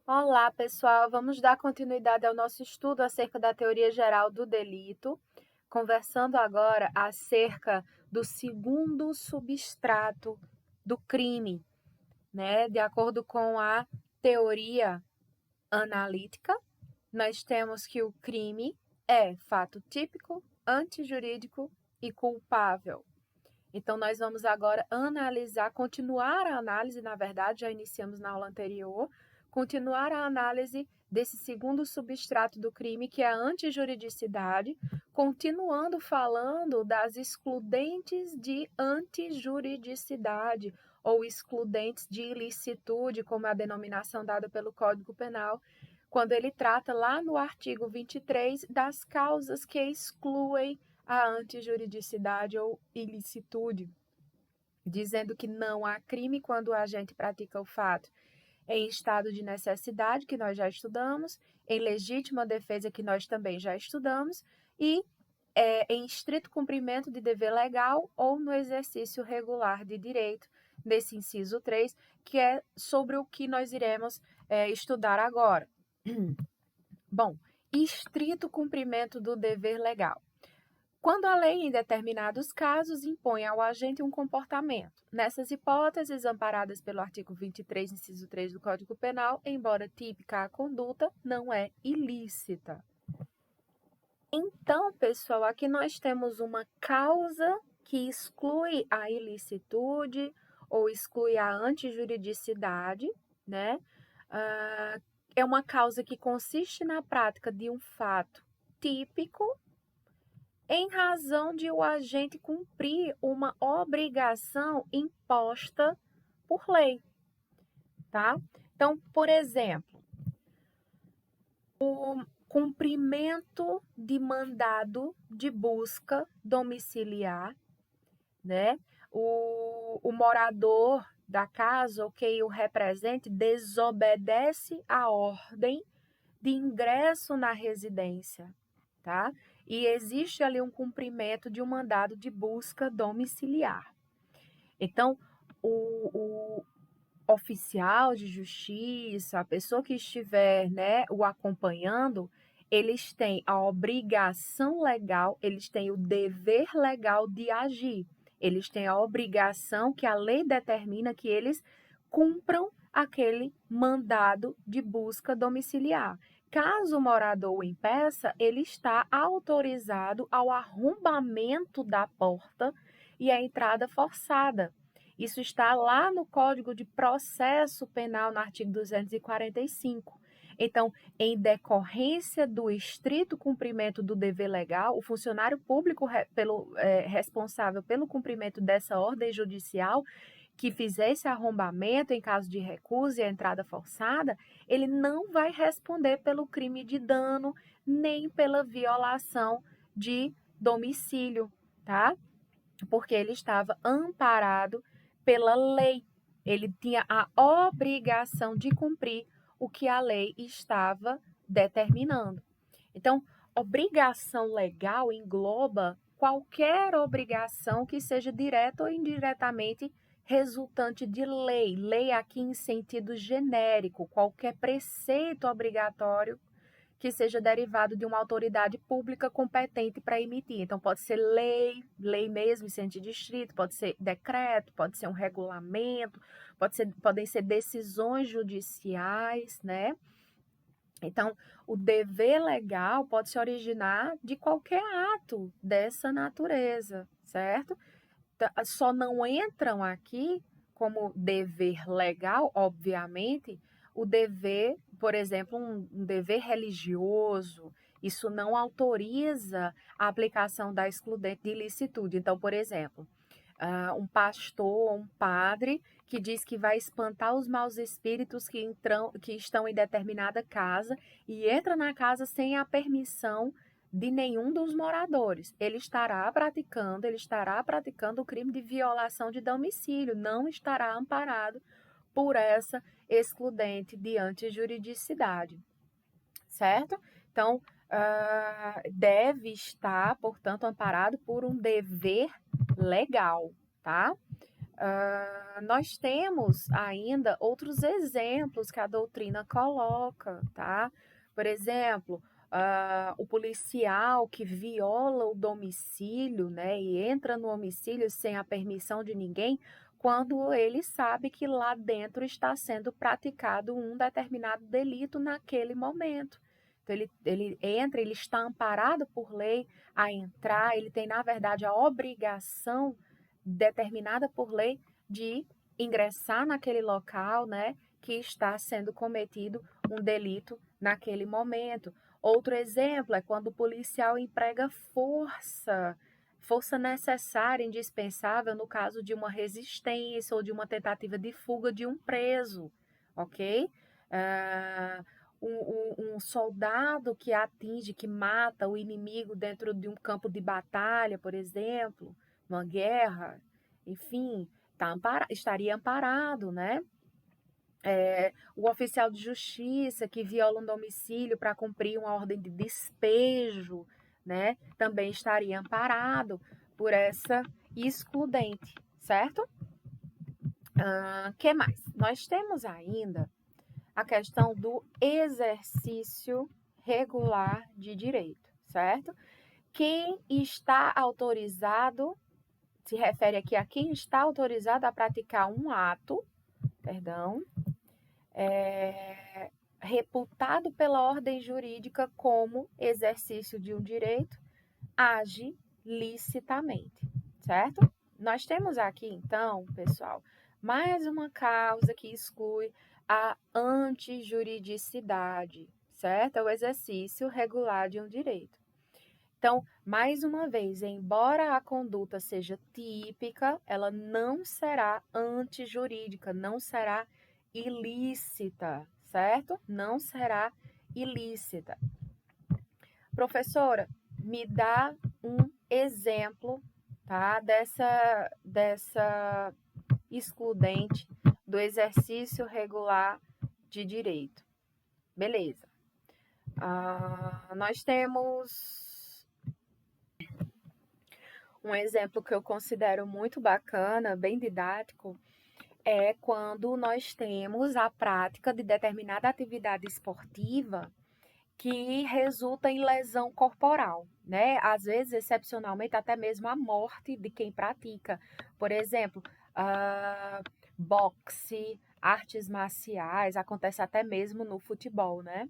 Olá, pessoal. Vamos dar continuidade ao nosso estudo acerca da teoria geral do delito, conversando agora acerca do segundo substrato do crime, né? De acordo com a teoria analítica, nós temos que o crime é fato típico, antijurídico e culpável. Então, nós vamos agora continuar a análise, na verdade, já iniciamos na aula anterior, continuar a análise desse segundo substrato do crime, que é a antijuridicidade, continuando falando das excludentes de antijuridicidade, ou excludentes de ilicitude, como é a denominação dada pelo Código Penal, quando ele trata lá no artigo 23 das causas que excluem a antijuridicidade ou ilicitude, dizendo que não há crime quando o agente pratica o fato em estado de necessidade, que nós já estudamos, em legítima defesa, que nós também já estudamos, e em estrito cumprimento de dever legal ou no exercício regular de direito, nesse inciso 3, que é sobre o que nós iremos estudar agora. Bom, estrito cumprimento do dever legal. Quando a lei, em determinados casos, impõe ao agente um comportamento. Nessas hipóteses, amparadas pelo artigo 23, inciso 3 do Código Penal, embora típica a conduta, não é ilícita. Então, pessoal, aqui nós temos uma causa que exclui a ilicitude ou exclui a antijuridicidade, né? É uma causa que consiste na prática de um fato típico em razão de o agente cumprir uma obrigação imposta por lei, tá? Então, por exemplo, o cumprimento de mandado de busca domiciliar, né? O morador da casa, ou quem o represente, desobedece a ordem de ingresso na residência, tá? E existe ali um cumprimento de um mandado de busca domiciliar. Então, o oficial de justiça, a pessoa que estiver, né, o acompanhando, eles têm a obrigação legal, eles têm o dever legal de agir. Eles têm a obrigação que a lei determina que eles cumpram aquele mandado de busca domiciliar. Caso o morador o impeça, ele está autorizado ao arrombamento da porta e à entrada forçada. Isso está lá no Código de Processo Penal, no artigo 245. Então, em decorrência do estrito cumprimento do dever legal, o funcionário público responsável pelo cumprimento dessa ordem judicial que fizer esse arrombamento em caso de recusa e entrada forçada, ele não vai responder pelo crime de dano nem pela violação de domicílio, tá? Porque ele estava amparado pela lei. Ele tinha a obrigação de cumprir o que a lei estava determinando. Então, obrigação legal engloba qualquer obrigação que seja direta ou indiretamente resultante de lei. Lei aqui em sentido genérico, qualquer preceito obrigatório que seja derivado de uma autoridade pública competente para emitir. Então, pode ser lei, lei mesmo, em sentido estrito, pode ser decreto, pode ser um regulamento, podem ser decisões judiciais, né? Então, o dever legal pode se originar de qualquer ato dessa natureza, certo? Só não entram aqui como dever legal, obviamente, o dever, por exemplo, um dever religioso, isso não autoriza a aplicação da excludente de ilicitude. Então, por exemplo, um pastor, um padre que diz que vai espantar os maus espíritos que estão em determinada casa e entra na casa sem a permissão de nenhum dos moradores. Ele estará praticando o crime de violação de domicílio, não estará amparado por essa excludente de antijuridicidade, certo? Então, deve estar, portanto, amparado por um dever legal, tá? Nós temos ainda outros exemplos que a doutrina coloca, tá? Por exemplo, o policial que viola o domicílio, né, e entra no domicílio sem a permissão de ninguém, quando ele sabe que lá dentro está sendo praticado um determinado delito naquele momento. Então, ele entra, ele está amparado por lei a entrar, ele tem, na verdade, a obrigação determinada por lei de ingressar naquele local, né, que está sendo cometido um delito naquele momento. Outro exemplo é quando o policial emprega força necessária, indispensável no caso de uma resistência ou de uma tentativa de fuga de um preso, ok? Um soldado que atinge, que mata o inimigo dentro de um campo de batalha, por exemplo, uma guerra, enfim, estaria amparado, né? O oficial de justiça que viola um domicílio para cumprir uma ordem de despejo, né? Também estaria amparado por essa excludente, certo? Que mais? Nós temos ainda a questão do exercício regular de direito, certo? Quem está autorizado, se refere aqui a quem está autorizado a praticar um ato, reputado pela ordem jurídica como exercício de um direito, age licitamente, certo? Nós temos aqui, então, pessoal, mais uma causa que exclui a antijuridicidade, certo? É o exercício regular de um direito. Então, mais uma vez, embora a conduta seja típica, ela não será antijurídica, não será ilícita, certo? Não será ilícita. Professora, me dá um exemplo, tá, dessa excludente do exercício regular de direito. Beleza. Nós temos um exemplo que eu considero muito bacana, bem didático, é quando nós temos a prática de determinada atividade esportiva que resulta em lesão corporal, né? Às vezes, excepcionalmente, até mesmo a morte de quem pratica. Por exemplo, boxe, artes marciais, acontece até mesmo no futebol, né?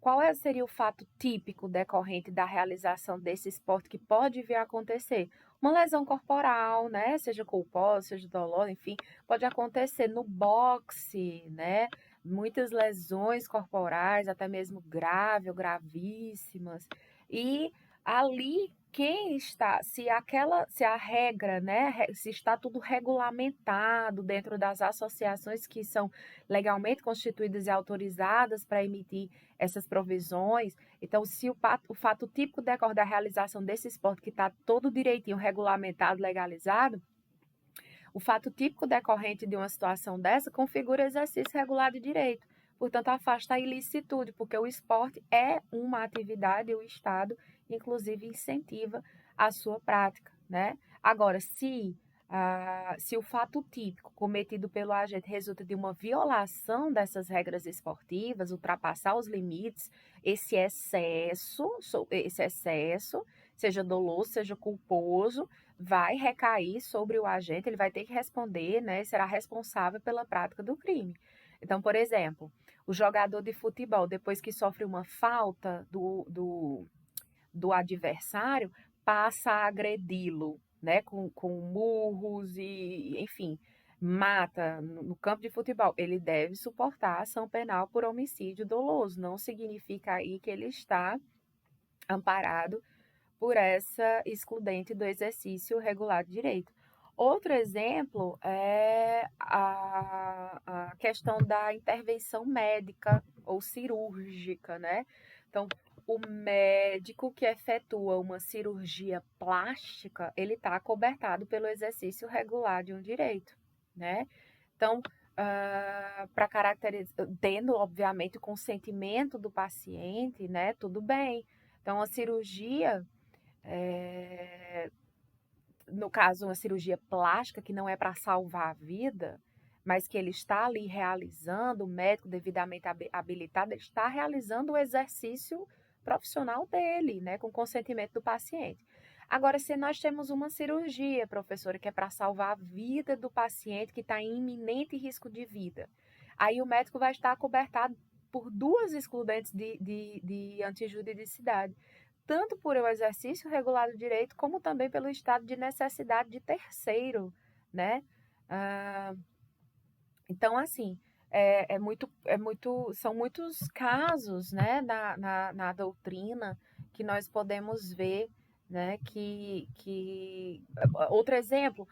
Qual seria o fato típico decorrente da realização desse esporte que pode vir a acontecer? Uma lesão corporal, né? Seja culposa, seja dolosa, enfim, pode acontecer no boxe, né? Muitas lesões corporais, até mesmo grave ou gravíssimas. E ali quem está, se a regra, né, se está tudo regulamentado dentro das associações que são legalmente constituídas e autorizadas para emitir essas provisões. Então, se o fato típico decorre da realização desse esporte que está todo direitinho regulamentado, legalizado, o fato típico decorrente de uma situação dessa configura exercício regular de direito. Portanto, afasta a ilicitude, porque o esporte é uma atividade e o Estado, inclusive, incentiva a sua prática, né? Agora, se o fato típico cometido pelo agente resulta de uma violação dessas regras esportivas, ultrapassar os limites, esse excesso, seja doloso, seja culposo, vai recair sobre o agente, ele vai ter que responder, né? Será responsável pela prática do crime. Então, por exemplo, o jogador de futebol, depois que sofre uma falta do adversário, passa a agredi-lo, né? Com murros e, enfim, mata no campo de futebol. Ele deve suportar a ação penal por homicídio doloso. Não significa aí que ele está amparado por essa excludente do exercício regular de direito. Outro exemplo é a questão da intervenção médica ou cirúrgica, né? Então, o médico que efetua uma cirurgia plástica, ele está acobertado pelo exercício regular de um direito, né? Então, para caracterizar, tendo, obviamente, o consentimento do paciente, né? Tudo bem. Então, a cirurgia no caso, uma cirurgia plástica que não é para salvar a vida, mas que ele está ali realizando, o médico devidamente habilitado, ele está realizando o exercício profissional dele, né, com consentimento do paciente. Agora, se nós temos uma cirurgia, professora, que é para salvar a vida do paciente que está em iminente risco de vida, aí o médico vai estar acobertado por duas excludentes de antijuridicidade, tanto por o exercício regular do direito, como também pelo estado de necessidade de terceiro, né? Ah, então, assim, são muitos casos, né, na doutrina que nós podemos ver, né, outro exemplo,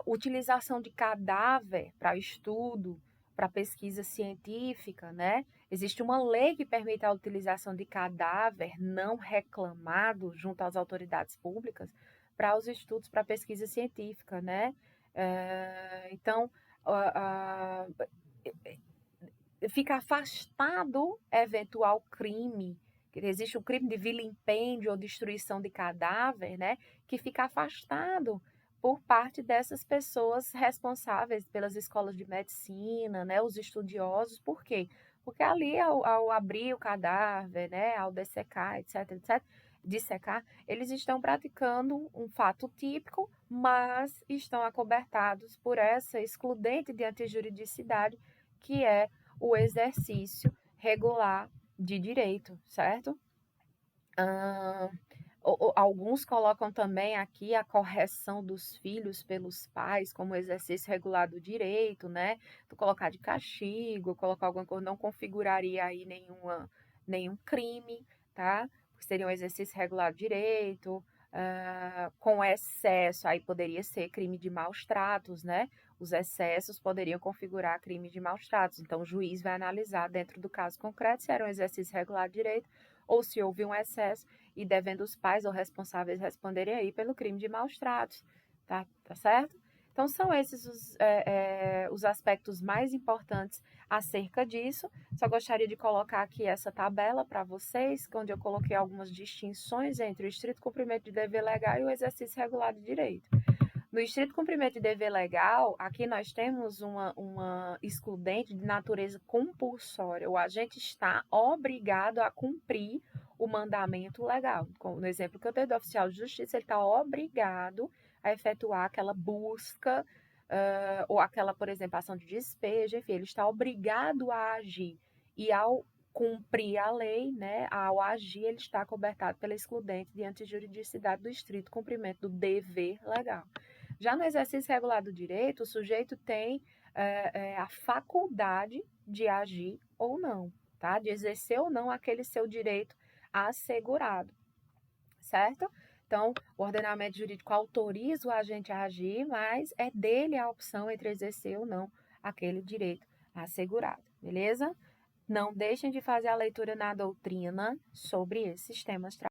utilização de cadáver para estudo, para pesquisa científica, né? Existe uma lei que permite a utilização de cadáver não reclamado junto às autoridades públicas para os estudos, para pesquisa científica, né? Então, ah, fica afastado eventual crime, que existe o crime de vilipêndio ou destruição de cadáver, né, que fica afastado por parte dessas pessoas responsáveis pelas escolas de medicina, né, os estudiosos. Por quê? Porque ali, ao abrir o cadáver, né, ao dessecar, etc., dissecar, eles estão praticando um fato típico, mas estão acobertados por essa excludente de antijuridicidade, que é o exercício regular de direito, certo? Ah, alguns colocam também aqui a correção dos filhos pelos pais como exercício regular do direito, né? Tu colocar de castigo, colocar alguma coisa, não configuraria aí nenhum crime, tá? Seria um exercício regular do direito. Com excesso, aí poderia ser crime de maus tratos, né? Os excessos poderiam configurar crime de maus tratos. Então, o juiz vai analisar, dentro do caso concreto, se era um exercício regular de direito ou se houve um excesso, e devendo os pais ou responsáveis responderem aí pelo crime de maus tratos, tá certo? Então, são esses os aspectos mais importantes acerca disso. Só gostaria de colocar aqui essa tabela para vocês, onde eu coloquei algumas distinções entre o estrito cumprimento de dever legal e o exercício regular de direito. No estrito cumprimento de dever legal, aqui nós temos uma excludente de natureza compulsória. O agente está obrigado a cumprir o mandamento legal. No exemplo que eu dei do oficial de justiça, ele está obrigado a efetuar aquela busca, ou aquela, por exemplo, ação de despejo, enfim, ele está obrigado a agir. E ao cumprir a lei, né, ao agir, ele está cobertado pela excludente de antijuridicidade do estrito cumprimento do dever legal. Já no exercício regular do direito, o sujeito tem a faculdade de agir ou não, tá? De exercer ou não aquele seu direito assegurado, certo? Então, o ordenamento jurídico autoriza o agente a agir, mas é dele a opção entre exercer ou não aquele direito assegurado, beleza? Não deixem de fazer a leitura na doutrina sobre esses temas